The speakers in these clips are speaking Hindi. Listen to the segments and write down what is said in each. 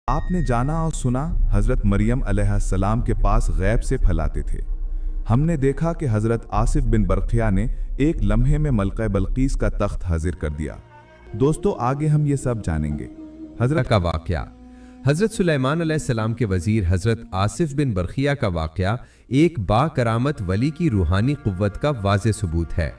आपने जाना और सुना हज़रत मरियम अलैहिस्सलाम के पास गैब से फैलाते थे। हमने देखा कि हज़रत आसिफ बिन बरखिया ने एक लम्हे में मलका बल्कीस का तख्त हाजिर कर दिया। दोस्तों, आगे हम ये सब जानेंगे। हजरत का वाक़या, हजरत सुलेमान अलैहिस्सलाम के वजीर हजरत आसिफ बिन बरखिया का वाक़या एक बाकरामत वली की रूहानी कुव्वत का वाज़े सबूत है।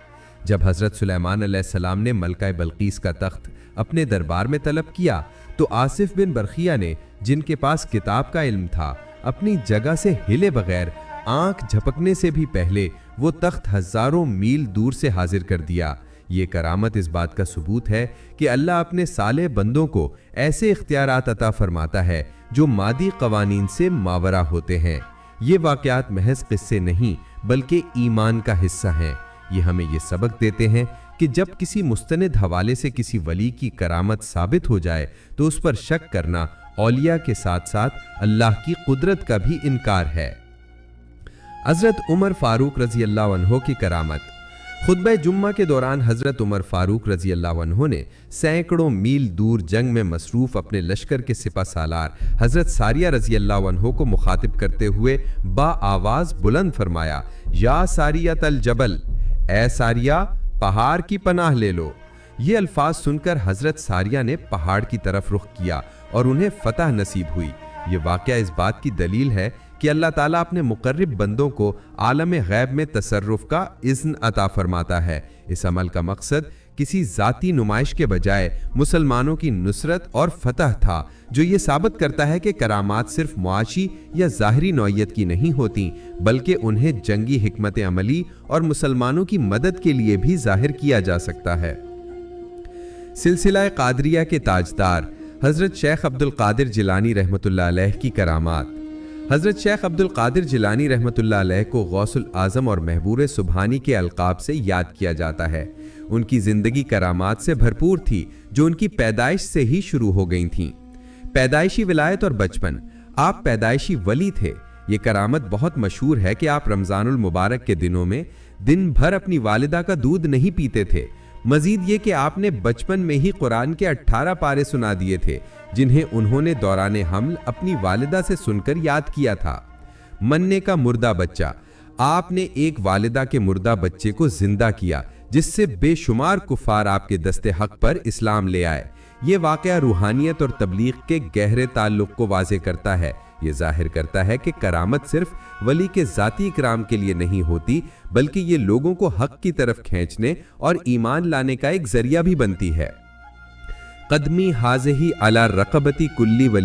जब हजरत सुलेमान अलैहिस्सलाम ने मलका बल्कीस का तख्त अपने दरबार में तलब किया तो आसिफ बिन बरखिया ने, जिनके पास किताब का इल्म था, अपनी जगह से हिले बगैर आंख झपकने से भी पहले वो तख्त हजारों मील दूर से हाजिर कर दिया। ये करामत इस बात का सबूत है कि अल्लाह अपने साले बंदों को ऐसे इख्तियारात अता फरमाता है जो मादी कवानीन से मावरा होते हैं। ये वाक़यात महज किस्से नहीं बल्कि ईमान का हिस्सा हैं। ये हमें ये सबक देते हैं कि जब किसी मुस्तनिद हवाले से किसी वली की करामत साबित हो जाए तो उस पर शक करना औलिया के साथ साथ अल्लाह की कुदरत का भी इनकार है। हजरत उमर फारूक रजी अल्लाह अन्हो की करामत। खुतबा जुम्मा के दौरान हजरत उमर फारूक रजी अल्लाह अन्हो ने सैकड़ों मील दूर जंग में मसरूफ अपने लश्कर के सिपा सालार हजरत सारिया रजी अल्लाह अन्हो को मुखातिब करते हुए बा आवाज बुलंद फरमाया, या सारिया तल जबल, ए सारिया पहाड़ की पनाह ले लो। ये अल्फाज सुनकर हजरत सारिया ने पहाड़ की तरफ रुख किया और उन्हें फतह नसीब हुई। ये वाक़या इस बात की दलील है कि अल्लाह ताला अपने मुकर्रब बंदों को आलम गैब में तसर्रुफ का इज़्न अता फरमाता है। इस अमल का मकसद किसी ज़ाती नुमाइश के बजाय मुसलमानों की नुसरत और फतह था, जो ये साबित करता है कि करामात सिर्फ मुआशी या ज़ाहरी नौइयत की नहीं होती, बल्कि उन्हें जंगी हिकमत अमली और मुसलमानों की मदद के लिए भी जाहिर किया जा सकता है। सिलसिला कादरिया के ताजदार हज़रत शेख अब्दुल कादिर जिलानी रहमतुल्लाह अलैह की करामात। हज़रत शेख अब्दुल कादिर जिलानी रहमतुल्लाह अलैह को गौसुल आज़म और महबूर सुबहानी के अलकाब से याद किया जाता है। उनकी ज़िंदगी करामात से भरपूर थी, जो उनकी पैदाइश से ही शुरू हो गई थीं। पैदाइशी विलायत और बचपन। आप पैदाइशी वली थे। ये करामत बहुत मशहूर है कि आप रमज़ानुल मुबारक के दिनों में दिन भर अपनी वालिदा का दूध नहीं पीते थे। मजीद ये कि आपने बचपन में ही कुरान के 18 पारे सुना दिए थे, जिन्हें उन्होंने दौरान हमल अपनी वालिदा से सुनकर याद किया था। मन्ने का मुर्दा बच्चा। आपने एक वालिदा के मुर्दा बच्चे को जिंदा किया, जिससे बेशुमार कुफार आपके दस्ते हक पर इस्लाम ले आए। ये वाक़या रूहानियत और तबलीग के गहरे ताल्लुक़ को वाज़े करता है। ये जाहिर करता है कि करामत सिर्फ वली के ज़ाती इकराम के लिए नहीं होती, बल्कि ये लोगों को हक की तरफ खींचने और ईमान लाने का एक जरिया भी बनती है। कदमी हाज़िही अला रक़बती कुल्ली वली